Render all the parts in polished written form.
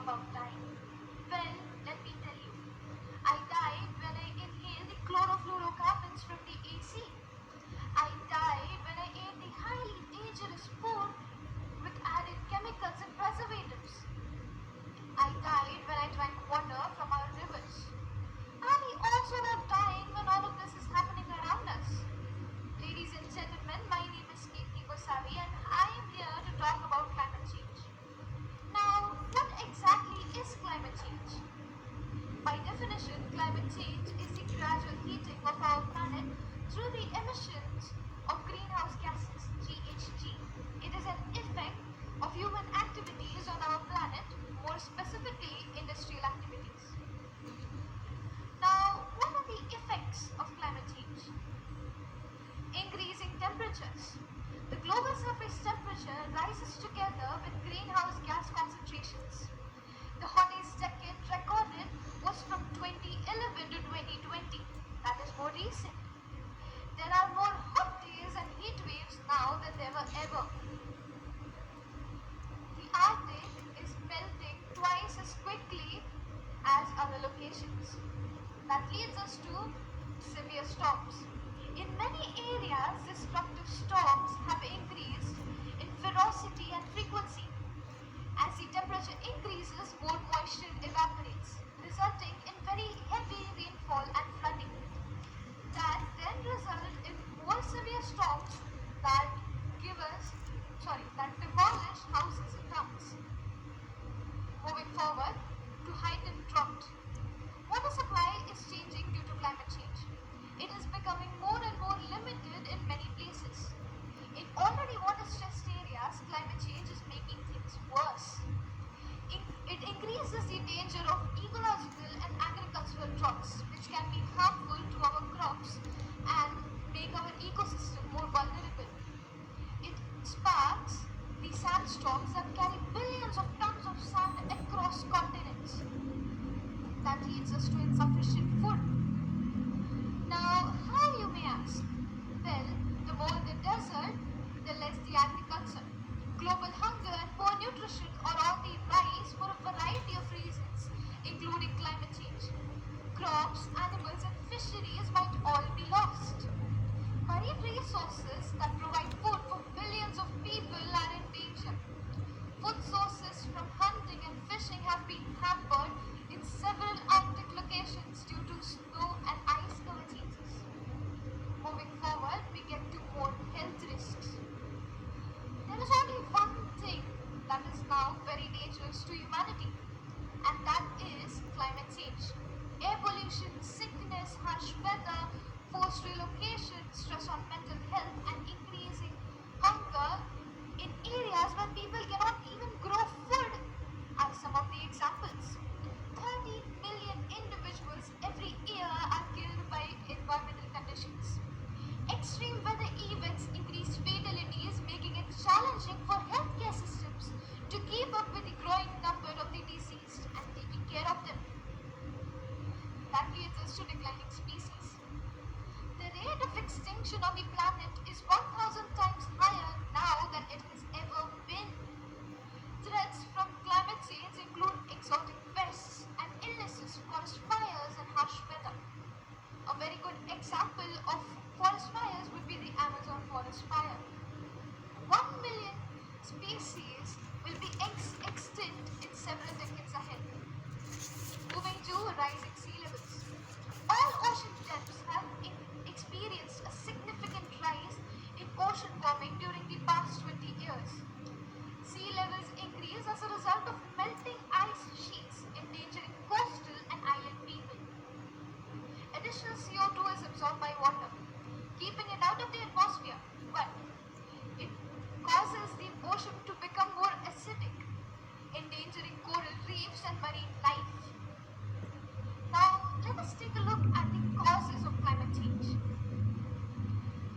about dying? Well, let me tell you. I died when I inhaled the chlorofluorocarbons from the AC. I died when I ate the highly dangerous food with added chemicals and preservatives. I died when I drank water from our rivers. Are we also not dying when all of this is happening around us? Ladies and gentlemen, my name is Zaky and I am here to talk about climate change. Now, what exactly is climate change? By definition, climate change is the gradual heating of our planet through the emissions of greenhouse gases, GHG. It is an effect of human activities on our planet, more specifically industrial activities. Now, what are the effects of climate change? Increasing temperatures. The global surface temperature rises together with greenhouse gas concentrations. The hottest decade recorded was from 2011 to 2020. That is more recent. There are more hot days and heat waves now than there were ever. The Arctic is melting twice as quickly as other locations. That leads us to severe storms. In many areas, destructive storms have increased in ferocity and frequency. As the temperature increases, more moisture evaporates, resulting in very heavy rainfall and flooding. That then result in more severe storms that that demolish houses and towns. Moving forward to heightened drought. Water supply is changing due to climate change. It is becoming more and more limited in many places. In already water-stressed areas, climate change is making things worse. It increases the danger of ecological and agricultural droughts, which can be harmful to our crops and make our ecosystem more vulnerable. It sparks the sandstorms that carry billions of tons of sand across continents. That leads us to insufficient food. Now, how you may ask? Well, the more the desert, the less the agriculture. Global hunger and poor nutrition are on the rise for a variety of reasons, including climate change. Crops, animals, and fisheries might all be lost. Marine resources that provide food for billions of people are in danger. Food sources from hunting and fishing have been hampered in several Arctic locations due to snow and ice cover changes. Moving forward, we get to more health risks. There is only one thing that is now very dangerous to humanity, and that is climate change. Air pollution, sickness, harsh weather, forced relocation, stress on mental health, and increasing hunger in areas where people cannot even grow food are some of the examples. 30 million individuals every year are killed by environmental conditions. Extreme weather events increase fatalities, making it challenging for healthcare systems to keep up with the growing number of the deceased and taking care of them. That leads us to declining species. The rate of extinction on the planet is 1,000 times higher now than it has ever been. Threats from climate change include exotic pests and illnesses, forest fires, and harsh weather. A very good example of forest fires would be the Amazon forest fire. 1 million species will be extinct in several decades ahead. Moving to rising sea levels. All ocean depths have experienced a significant rise in ocean warming during the past 20 years. Sea levels increase as a result of melting ice sheets, endangering coastal and island people. Additional CO2 is absorbed by water, keeping it out of the atmosphere, but it causes the ocean to become more acidic, endangering coral reefs and marine life. Now, let us take a look at the causes of climate change.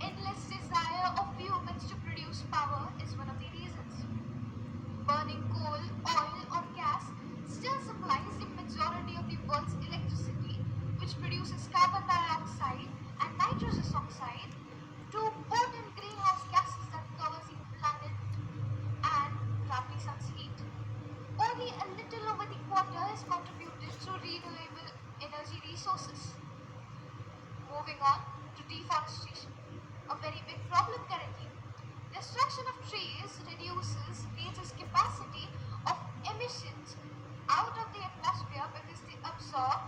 Endless desire of humans to produce power is one of the reasons. Burning coal, oil, or gas still supplies the majority of the world's electricity, which produces carbon dioxide and nitrous oxide, two potent greenhouse gases that covers the planet and trap the sun's heat. Only a little over the best contributed through renewable energy resources. Moving on to deforestation, a very big problem currently. Destruction of trees reduces nature's capacity of emissions out of the atmosphere because they absorb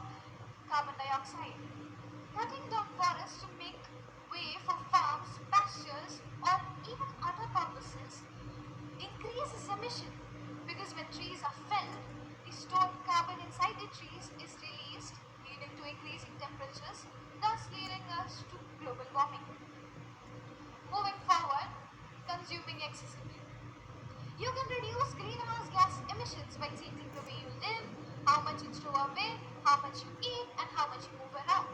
carbon dioxide. Cutting down forests to make way for farms, pastures, or even other purposes increases emission because when trees are felled, the stored carbon inside the trees is released, leading to increasing temperatures, thus leading us to global warming. Moving forward, consuming excessively. You can reduce greenhouse gas emissions by changing the way you live, how much you throw away, how much you eat, and how much you move around.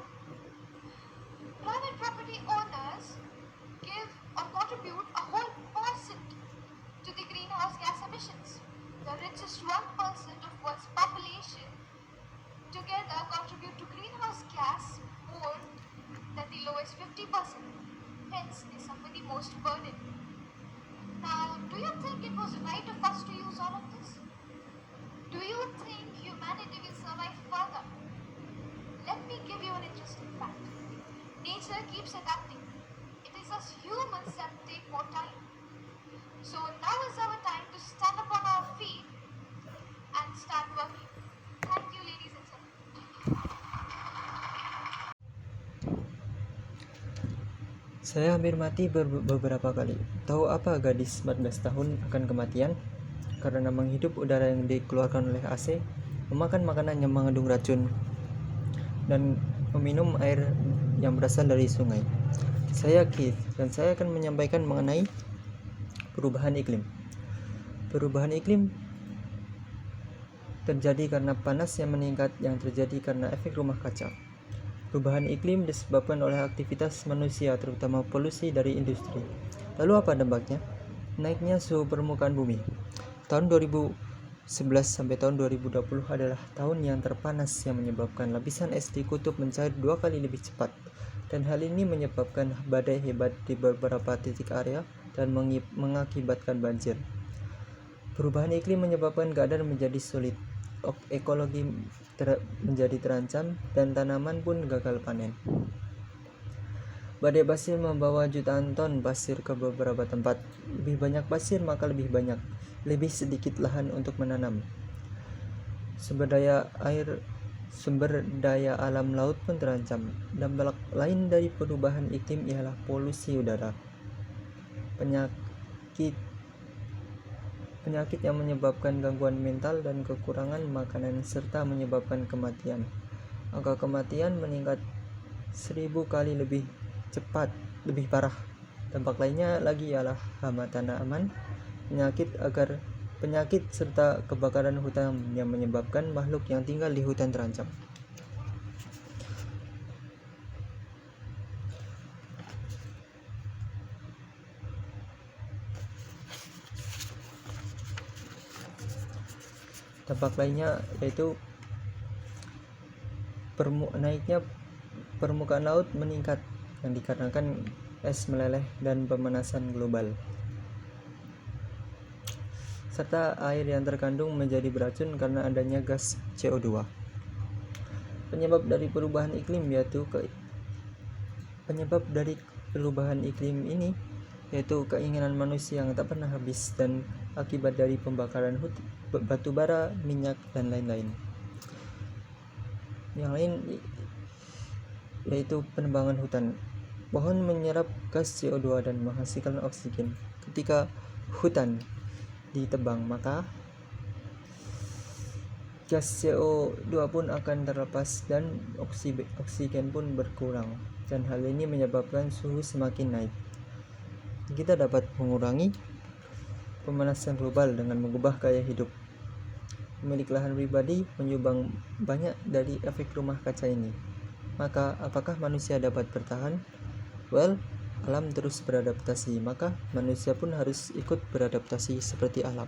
Private property owners give or contribute a whole percent to the greenhouse gas emissions. The richest 1% of world's population together contribute to greenhouse gas more than the lowest 50%. Hence, they suffer the most burden. Now, do you think it was right of us to use all of this? Do you think humanity will survive further? Let me give you an interesting fact. Nature keeps adapting. It is us humans that take more time. So now is our time to stand up on our feet and start working. Thank you, ladies and gentlemen. Saya hampir mati beberapa kali. Tahu apa gadis 14 tahun akan kematian? Karena menghirup udara yang dikeluarkan oleh AC, memakan makanan yang mengandung racun, dan meminum air yang berasal dari sungai. Saya Keith, dan saya akan menyampaikan mengenai perubahan iklim. Perubahan iklim terjadi karena panas yang meningkat yang terjadi karena efek rumah kaca. Perubahan iklim disebabkan oleh aktivitas manusia, terutama polusi dari industri. Lalu apa dampaknya? Naiknya suhu permukaan bumi. Tahun 2011 sampai tahun 2020 adalah tahun yang terpanas yang menyebabkan lapisan es di kutub mencair 2 kali lebih cepat. Dan hal ini menyebabkan badai hebat di beberapa titik area dan mengakibatkan banjir. Perubahan iklim menyebabkan keadaan menjadi sulit. Ekologi menjadi terancam dan tanaman pun gagal panen. Badai pasir membawa jutaan ton pasir ke beberapa tempat. Lebih banyak pasir maka lebih banyak, lebih sedikit lahan untuk menanam. Sumber daya alam laut pun terancam. Dampak lain dari perubahan iklim ialah polusi udara. Penyakit yang menyebabkan gangguan mental dan kekurangan makanan serta menyebabkan kematian. Angka kematian meningkat 1000 kali lebih parah. Dampak lainnya lagi ialah hama tanaman, penyakit serta kebakaran hutan yang menyebabkan makhluk yang tinggal di hutan terancam. Dampak lainnya yaitu naiknya permukaan laut meningkat yang dikarenakan es meleleh dan pemanasan global, serta air yang terkandung menjadi beracun karena adanya gas CO2. Penyebab dari perubahan iklim ini yaitu keinginan manusia yang tak pernah habis dan akibat dari pembakaran batu bara, minyak, dan lain-lain. Yang lain yaitu penebangan hutan. Pohon menyerap gas CO2 dan menghasilkan oksigen. Ketika hutan ditebang, maka gas CO2 pun akan terlepas dan oksigen pun berkurang. Dan hal ini menyebabkan suhu semakin naik. Kita dapat mengurangi pemanasan global dengan mengubah gaya hidup. Pemilik lahan pribadi menyumbang banyak dari efek rumah kaca ini. Maka, apakah manusia dapat bertahan? Alam terus beradaptasi, maka manusia pun harus ikut beradaptasi seperti alam.